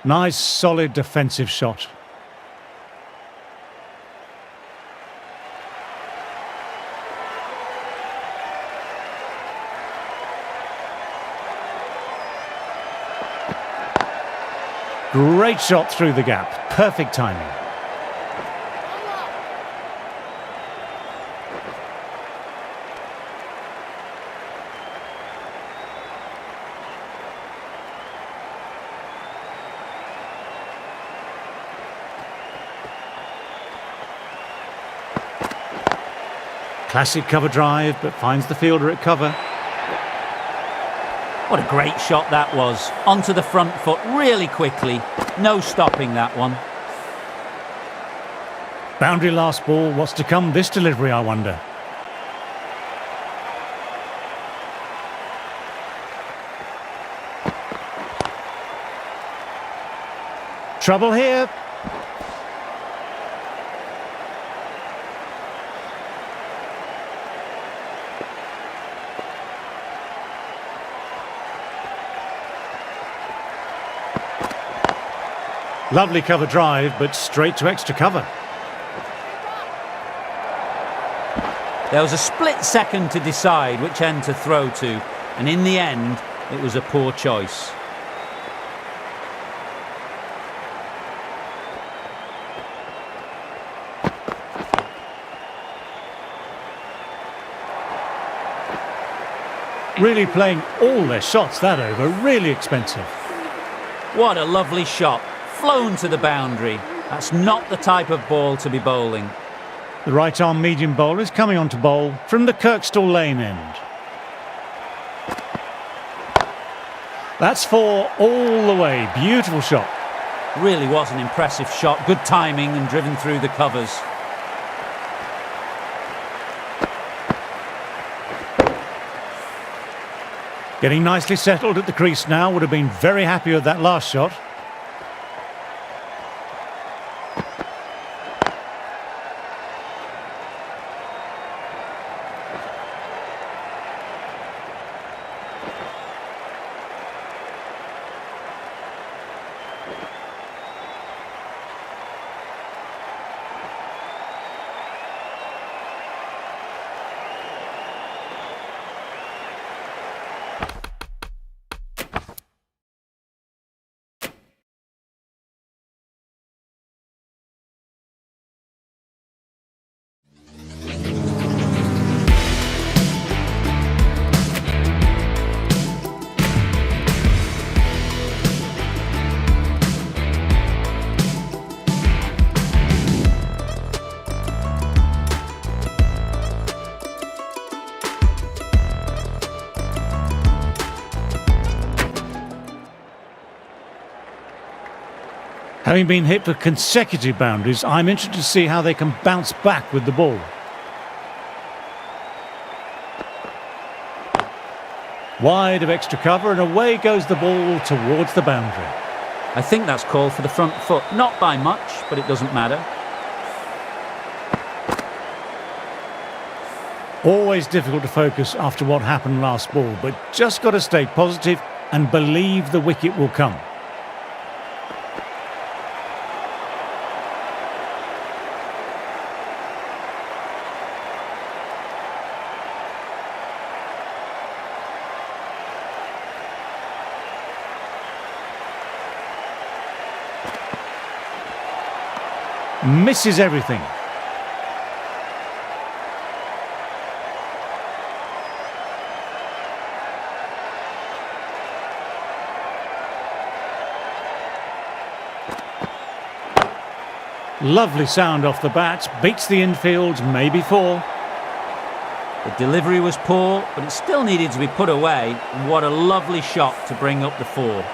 Nice, solid defensive shot. Great shot through the gap. Perfect timing. Classic cover drive, but finds the fielder at cover. What a great shot that was. Onto the front foot really quickly. No stopping that one. Boundary last ball. What's to come this delivery, I wonder? Trouble here. Lovely cover drive, but straight to extra cover. There was a split second to decide which end to throw to, and in the end, it was a poor choice. Really playing all their shots that over, really expensive. What a lovely shot. Flown to the boundary. That's not the type of ball to be bowling. The right-arm medium bowler is coming on to bowl from the Kirkstall Lane end. That's 4 all the way. Beautiful shot. Really was an impressive shot. Good timing and driven through the covers. Getting nicely settled at the crease now. Would have been very happy with that last shot. Having been hit for consecutive boundaries, I'm interested to see how they can bounce back with the ball. Wide of extra cover, and away goes the ball towards the boundary. I think that's called for the front foot. Not by much, but it doesn't matter. Always difficult to focus after what happened last ball, but just got to stay positive and believe the wicket will come. Misses everything. Lovely sound off the bat, beats the infield, maybe 4. The delivery was poor, but it still needed to be put away. And what a lovely shot to bring up the 4.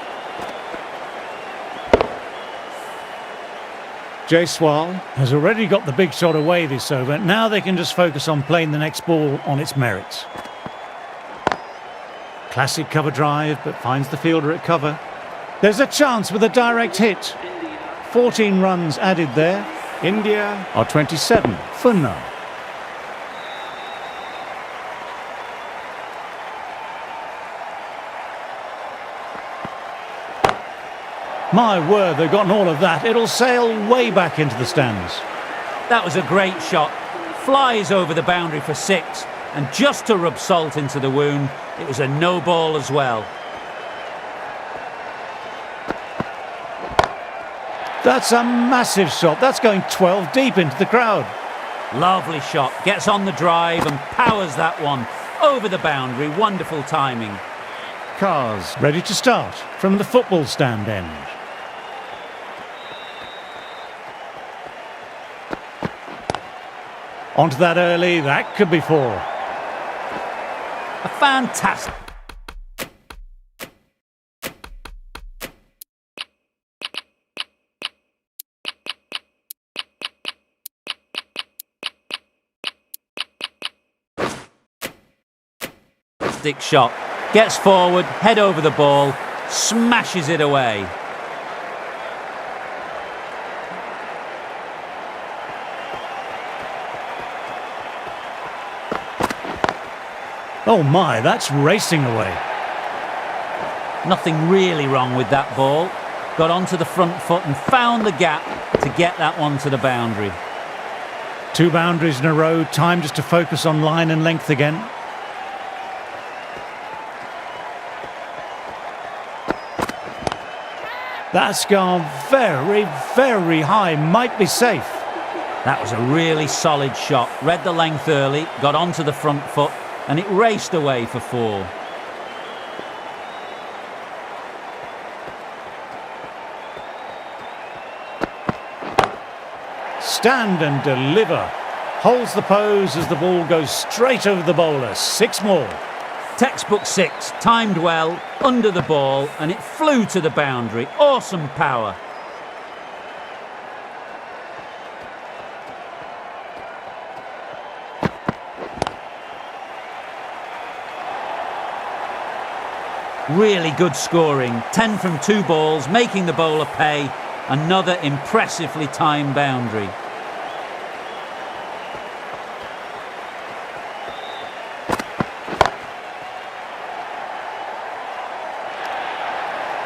Jaiswal has already got the big shot away this over. Now they can just focus on playing the next ball on its merits. Classic cover drive, but finds the fielder at cover. There's a chance with a direct hit. 14 runs added there. India are 27 for none. My word, they've gotten all of that. It'll sail way back into the stands. That was a great shot. Flies over the boundary for 6, and just to rub salt into the wound, it was a no ball as well. That's a massive shot. That's going 12 deep into the crowd. Lovely shot. Gets on the drive and powers that one over the boundary. Wonderful timing. Cars ready to start from the football stand end. Onto that early, that could be 4. A fantastic shot. Gets forward, head over the ball, smashes it away. Oh my, that's racing away. Nothing really wrong with that ball. Got onto the front foot and found the gap to get that one to the boundary. 2 boundaries in a row, time just to focus on line and length again. That's gone very, very high, might be safe. That was a really solid shot. Read the length early, got onto the front foot, and it raced away for 4. Stand and deliver. Holds the pose as the ball goes straight over the bowler. 6 more. Textbook 6, timed well, under the ball, and it flew to the boundary. Awesome power. Really good scoring. 10 from 2 balls, making the bowler pay. Another impressively timed boundary.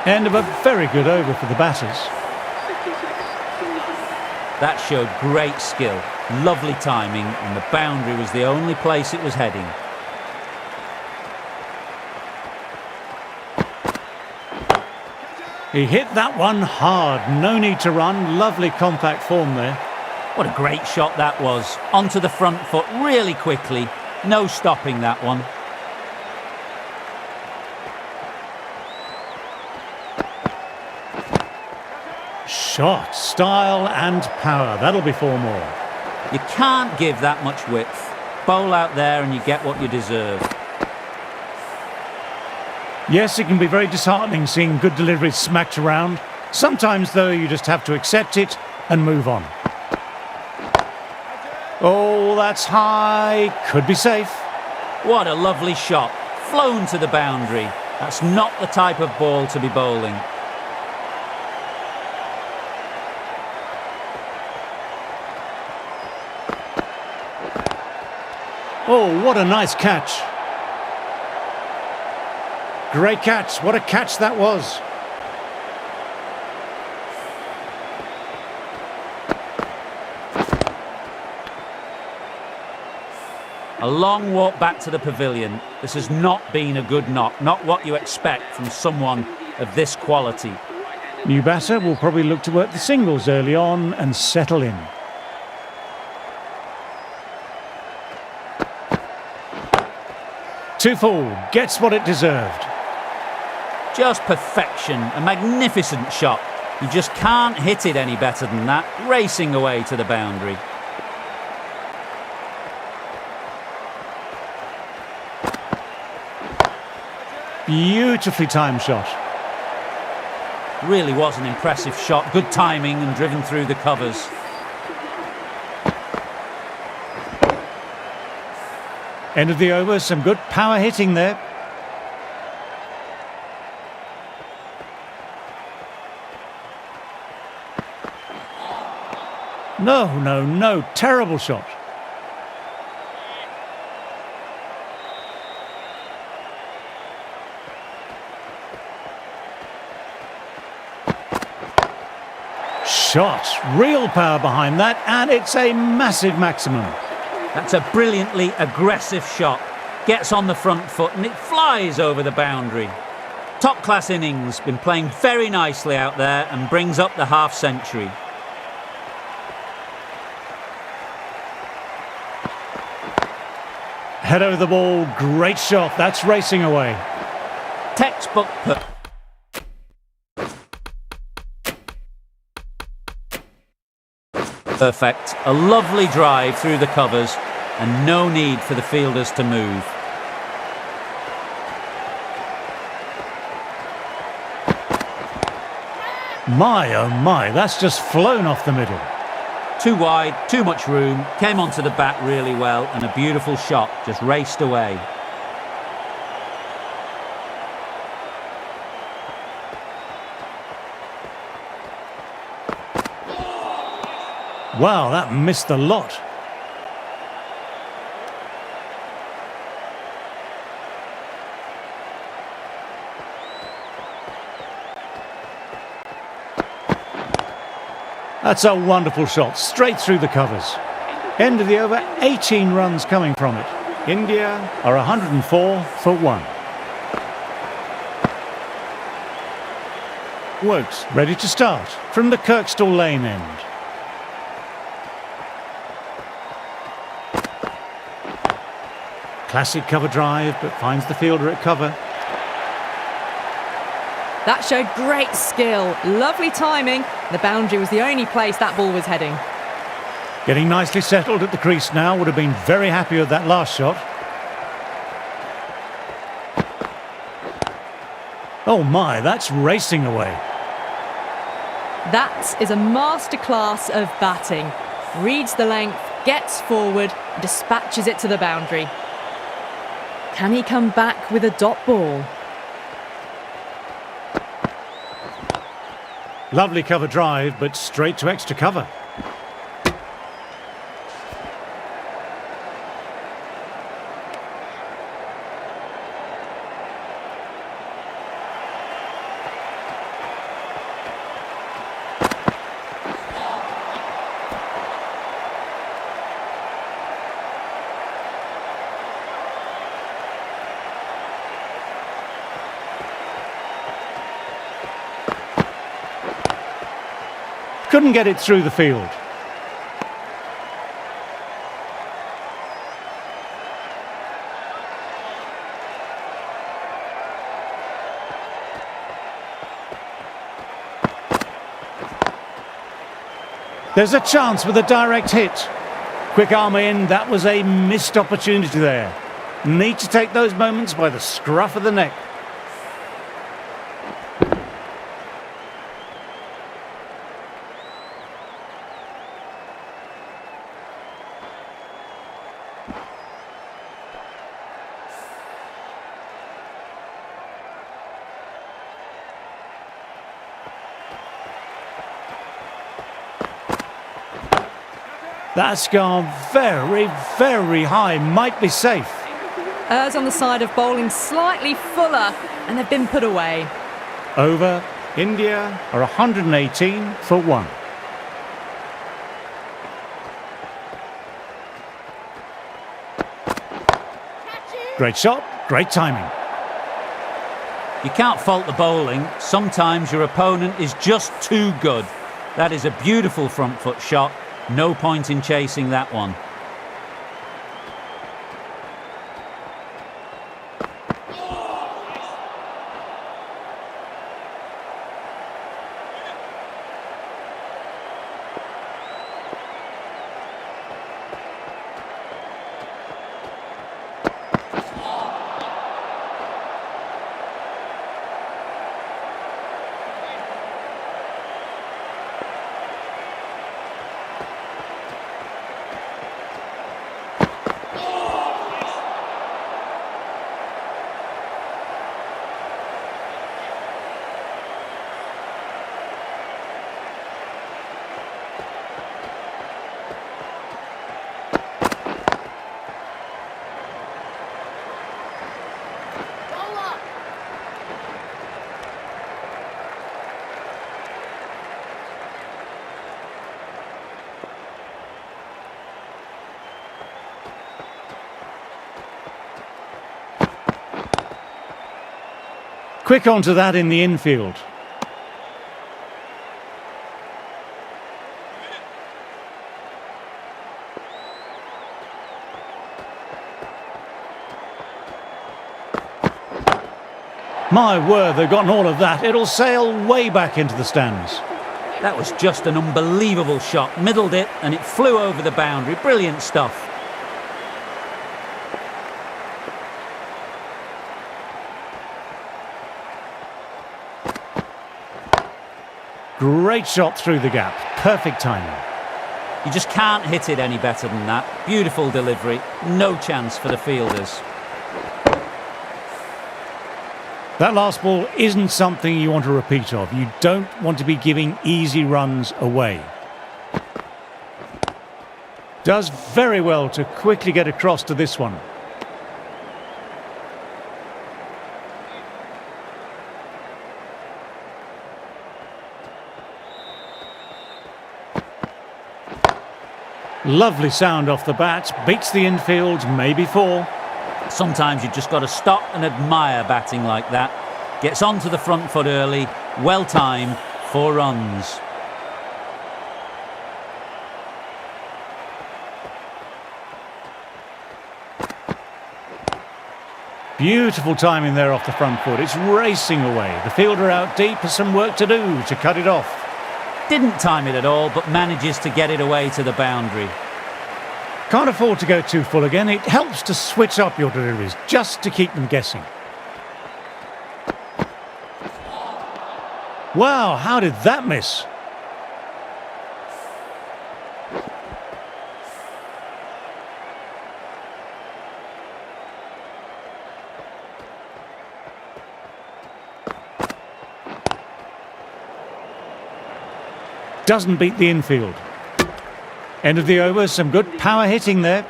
End of a very good over for the batters. That showed great skill, lovely timing, and the boundary was the only place it was heading. He hit that one hard, no need to run, lovely compact form there. What a great shot that was. Onto the front foot really quickly, no stopping that one. Shot, style and power, that'll be 4 more. You can't give that much width. Bowl out there and you get what you deserve. Yes, it can be very disheartening seeing good deliveries smacked around. Sometimes, though, you just have to accept it and move on. Oh, that's high. Could be safe. What a lovely shot. Flown to the boundary. That's not the type of ball to be bowling. Oh, what a nice catch. Great catch. What a catch that was. A long walk back to the pavilion. This has not been a good knock. Not what you expect from someone of this quality. New batter will probably look to work the singles early on and settle in. Two full, gets what it deserved. Just perfection, a magnificent shot. You just can't hit it any better than that, racing away to the boundary. Beautifully timed shot. Really was an impressive shot, good timing and driven through the covers. End of the over, some good power hitting there. No, terrible shot. Shot, real power behind that, and it's a massive maximum. That's a brilliantly aggressive shot. Gets on the front foot and it flies over the boundary. Top class innings, been playing very nicely out there and brings up the half century. Head over the ball, great shot, that's racing away. Textbook perfect. A lovely drive through the covers and no need for the fielders to move. My, oh my, that's just flown off the middle. Too wide, too much room, came onto the bat really well and a beautiful shot, just raced away. Wow, that missed a lot. That's a wonderful shot, straight through the covers. End of the over, 18 runs coming from it. India are 104 for 1. Wokes ready to start from the Kirkstall Lane end. Classic cover drive, but finds the fielder at cover. That showed great skill, lovely timing. The boundary was the only place that ball was heading. Getting nicely settled at the crease now, would have been very happy with that last shot. Oh my, that's racing away. That is a masterclass of batting. Reads the length, gets forward, and dispatches it to the boundary. Can he come back with a dot ball? Lovely cover drive, but straight to extra cover. Couldn't get it through the field. There's a chance with a direct hit. Quick arm in, that was a missed opportunity there. Need to take those moments by the scruff of the neck. That's gone very, very high. Might be safe. Errs on the side of bowling slightly fuller, and they've been put away. Over. India are 118 for 1. Great shot, great timing. You can't fault the bowling. Sometimes your opponent is just too good. That is a beautiful front foot shot. No point in chasing that one. Quick onto that in the infield. My word, they've gotten all of that. It'll sail way back into the stands. That was just an unbelievable shot. Middled it and it flew over the boundary. Brilliant stuff. Great shot through the gap. Perfect timing. You just can't hit it any better than that. Beautiful delivery. No chance for the fielders. That last ball isn't something you want to repeat of. You don't want to be giving easy runs away. Does very well to quickly get across to this one. Lovely sound off the bat, beats the infield, maybe four. Sometimes you've just got to stop and admire batting like that. Gets onto the front foot early, well timed, 4 runs. Beautiful timing there off the front foot. It's racing away. The fielder out deep has some work to do to cut it off. Didn't time it at all, but manages to get it away to the boundary. Can't afford to go too full again. It helps to switch up your deliveries, just to keep them guessing. Wow, how did that miss? Doesn't beat the infield. End of the over, some good power hitting there.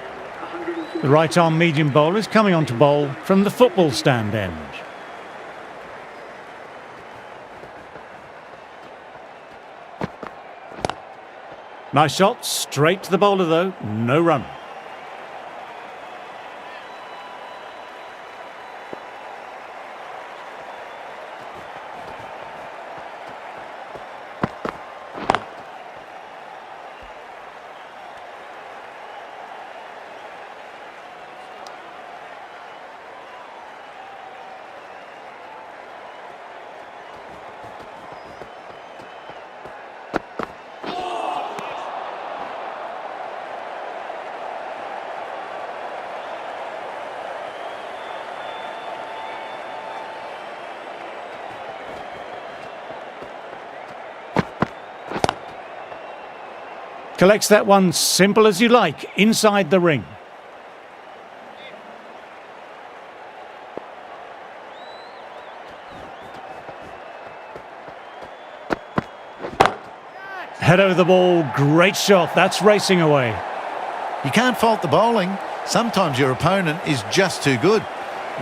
The right arm medium bowler is coming on to bowl from the football stand end. Nice shot, straight to the bowler though, no run. Collects that one simple as you like, inside the ring. Head over the ball, great shot, that's racing away. You can't fault the bowling. Sometimes your opponent is just too good.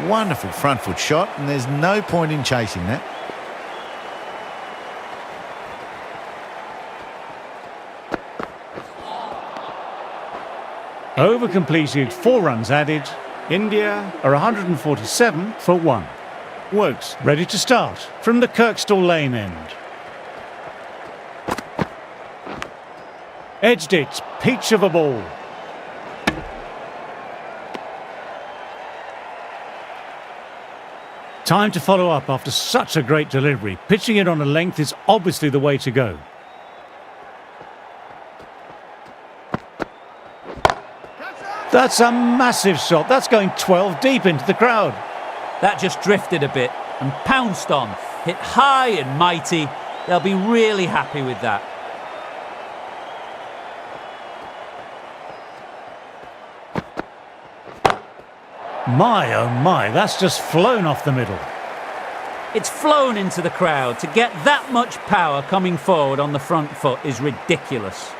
Wonderful front foot shot, and there's no point in chasing that. Over completed, 4 runs added. India are 147 for 1. Wokes ready to start from the Kirkstall Lane end. Edged it, peach of a ball. Time to follow up after such a great delivery. Pitching it on a length is obviously the way to go. That's a massive shot. That's going 12 deep into the crowd. That just drifted a bit and pounced on. Hit high and mighty. They'll be really happy with that. My, oh my, that's just flown off the middle. It's flown into the crowd. To get that much power coming forward on the front foot is ridiculous.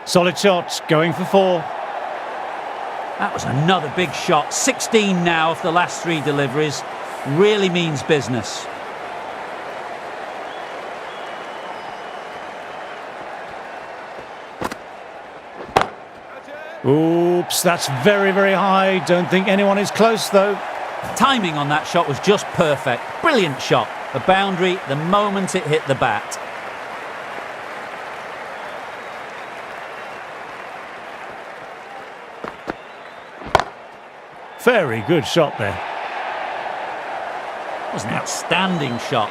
Solid shot, going for 4. That was another big shot. 16 now off the last 3 deliveries. Really means business. Ooh, Oops, that's very, very high. Don't think anyone is close, though. Timing on that shot was just perfect. Brilliant shot. The boundary the moment it hit the bat. Very good shot there. It was an outstanding shot.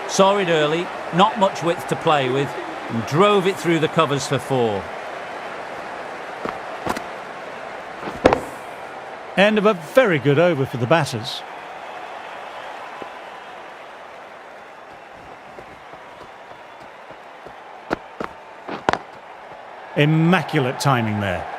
Saw it early, not much width to play with, and drove it through the covers for 4. End of a very good over for the batters. Immaculate timing there.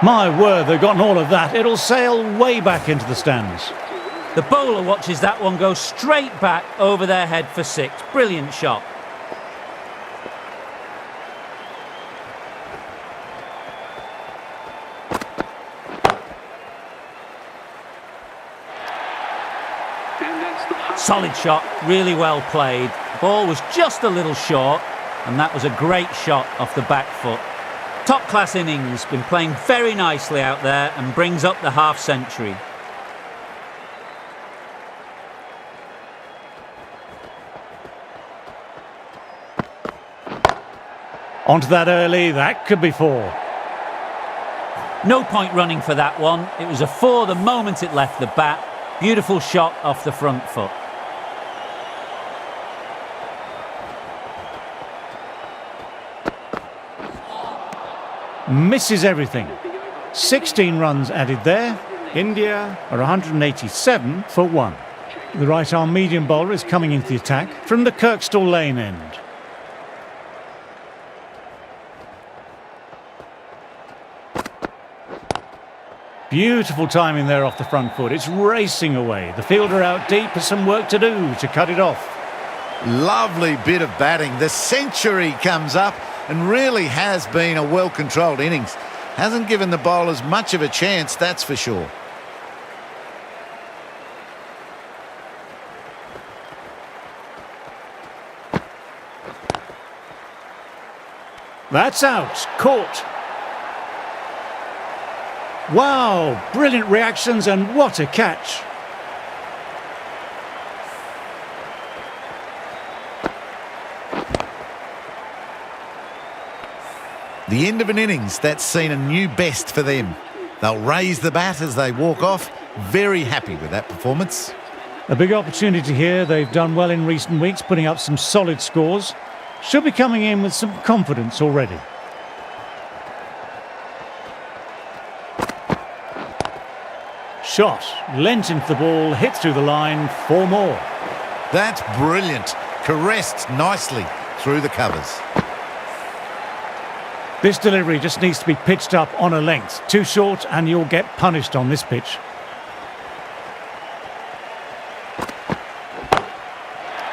My word, they've gotten all of that. It'll sail way back into the stands. The bowler watches that one go straight back over their head for 6. Brilliant shot. Solid shot, really well played. Ball was just a little short, and that was a great shot off the back foot. Top-class innings, been playing very nicely out there and brings up the half-century. Onto that early, that could be 4. No point running for that one. It was a 4 the moment it left the bat. Beautiful shot off the front foot. Misses everything. 16 runs added there. India are 187 for 1. The right-arm medium bowler is coming into the attack from the Kirkstall Lane end. Beautiful timing there off the front foot. It's racing away. The fielder out deep has some work to do to cut it off. Lovely bit of batting. The century comes up and really has been a well-controlled innings. Hasn't given the bowlers much of a chance, that's for sure. That's out. Caught. Wow, brilliant reactions and what a catch. The end of an innings that's seen a new best for them. They'll raise the bat as they walk off. Very happy with that performance. A big opportunity here. They've done well in recent weeks, putting up some solid scores. Should be coming in with some confidence already. Shot, lent into the ball, hit through the line, 4 more. That's brilliant. Caressed nicely through the covers. This delivery just needs to be pitched up on a length. Too short and you'll get punished on this pitch.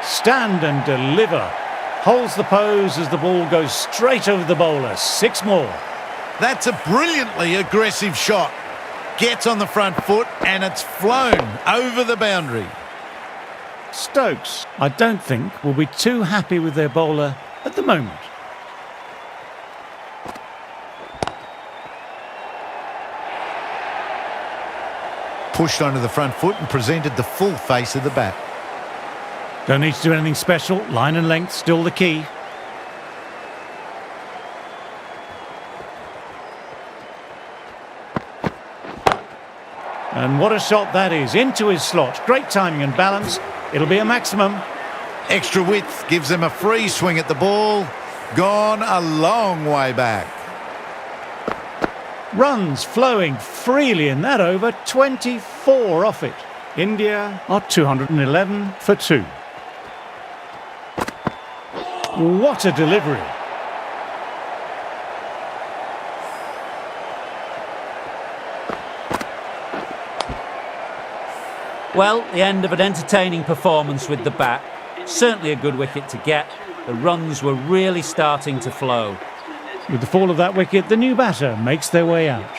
Stand and deliver. Holds the pose as the ball goes straight over the bowler. 6 more. That's a brilliantly aggressive shot. Gets on the front foot and it's flown over the boundary. Stokes, I don't think, will be too happy with their bowler at the moment. Pushed onto the front foot and presented the full face of the bat. Don't need to do anything special. Line and length still the key. And what a shot that is. Into his slot. Great timing and balance. It'll be a maximum. Extra width gives them a free swing at the ball. Gone a long way back. Runs flowing freely in that over. 24 off it. India are 211 for 2. What a delivery. Well, the end of an entertaining performance with the bat. Certainly a good wicket to get. The runs were really starting to flow. With the fall of that wicket, the new batter makes their way out.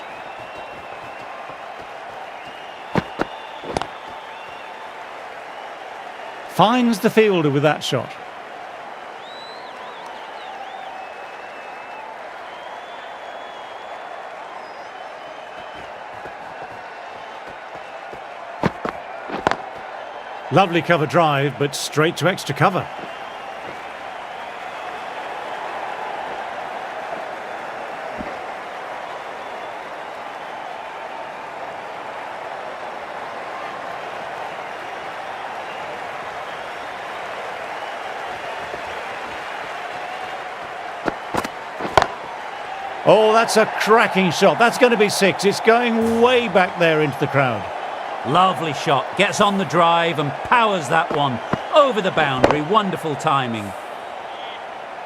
Finds the fielder with that shot. Lovely cover drive, but straight to extra cover. Oh, that's a cracking shot. That's going to be 6. It's going way back there into the crowd. Lovely shot. Gets on the drive and powers that one over the boundary. Wonderful timing.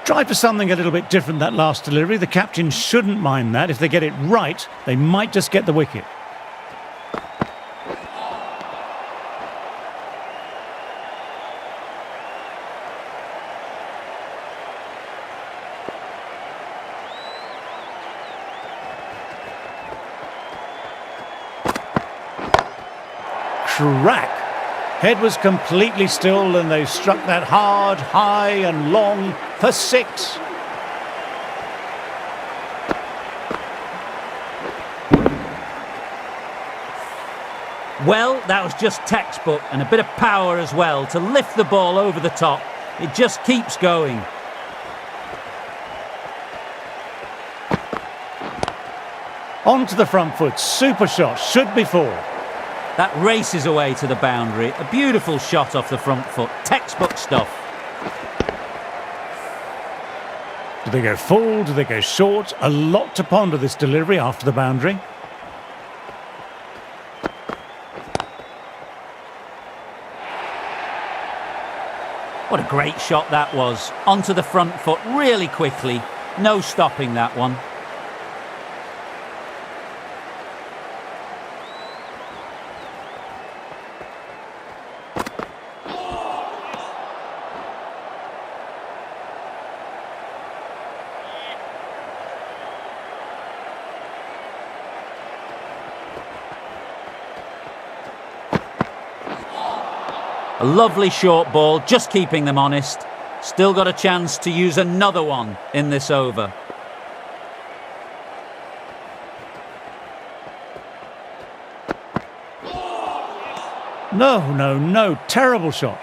Tried for something a little bit different that last delivery. The captain shouldn't mind that. If they get it right, they might just get the wicket. Crack. Head was completely still and they struck that hard, high and long for 6. Well, that was just textbook, and a bit of power as well to lift the ball over the top. It just keeps going. On to the front foot. Super shot. Should be 4. That races away to the boundary. A beautiful shot off the front foot. Textbook stuff. Do they go full? Do they go short? A lot to ponder this delivery after the boundary. What a great shot that was. Onto the front foot really quickly. No stopping that one. A lovely short ball, just keeping them honest. Still got a chance to use another one in this over. No. Terrible shot.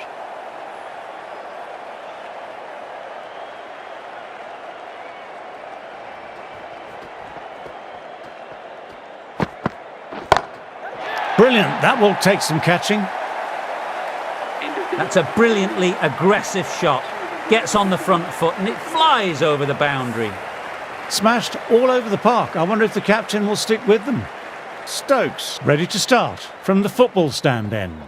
Brilliant. That will take some catching. That's a brilliantly aggressive shot. Gets on the front foot and it flies over the boundary. Smashed all over the park. I wonder if the captain will stick with them. Stokes ready to start from the football stand end.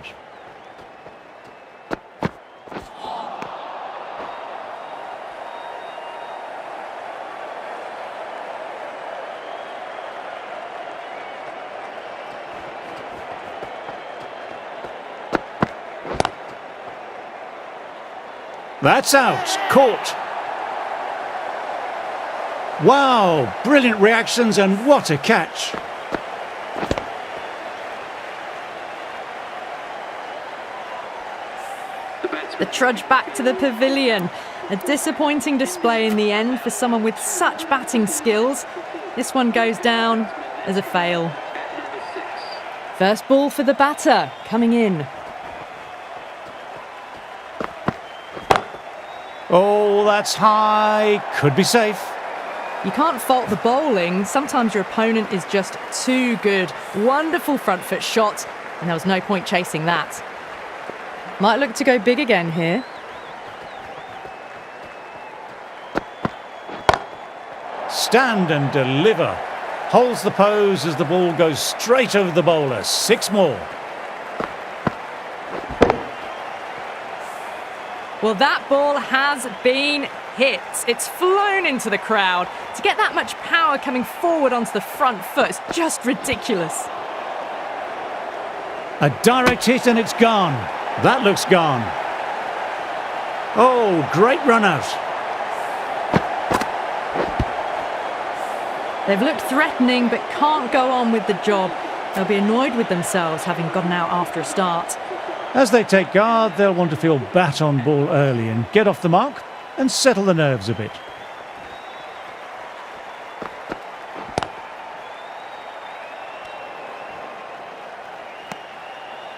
That's out. Caught. Wow, brilliant reactions and what a catch. The trudge back to the pavilion. A disappointing display in the end for someone with such batting skills. This one goes down as a fail. First ball for the batter, coming in. Oh, that's high. Could be safe. You can't fault the bowling. Sometimes your opponent is just too good. Wonderful front foot shot, and there was no point chasing that. Might look to go big again here. Stand and deliver. Holds the pose as the ball goes straight over the bowler. 6 more. Well, that ball has been hit. It's flown into the crowd. To get that much power coming forward onto the front foot is just ridiculous. A direct hit and it's gone. That looks gone. Oh, great run out. They've looked threatening but can't go on with the job. They'll be annoyed with themselves having gotten out after a start. As they take guard, they'll want to feel bat on ball early and get off the mark and settle the nerves a bit.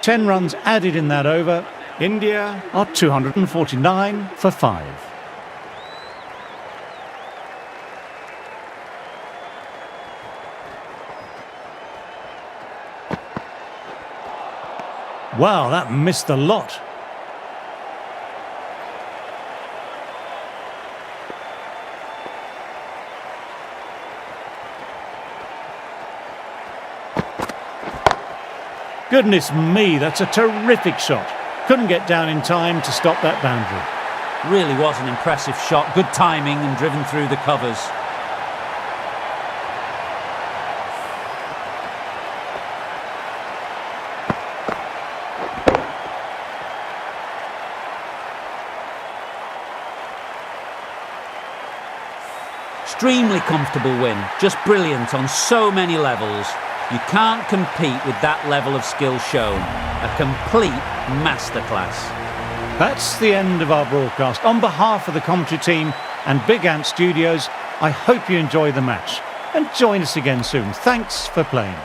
Ten runs added in that over. India are 249 for 5. Wow, that missed the lot. Goodness me, that's a terrific shot. Couldn't get down in time to stop that boundary. Really was an impressive shot. Good timing and driven through the covers. Extremely comfortable win. Just brilliant on so many levels. You can't compete with that level of skill shown. A complete masterclass. That's the end of our broadcast. On behalf of the commentary team and Big Ant Studios, I hope you enjoy the match. And join us again soon. Thanks for playing.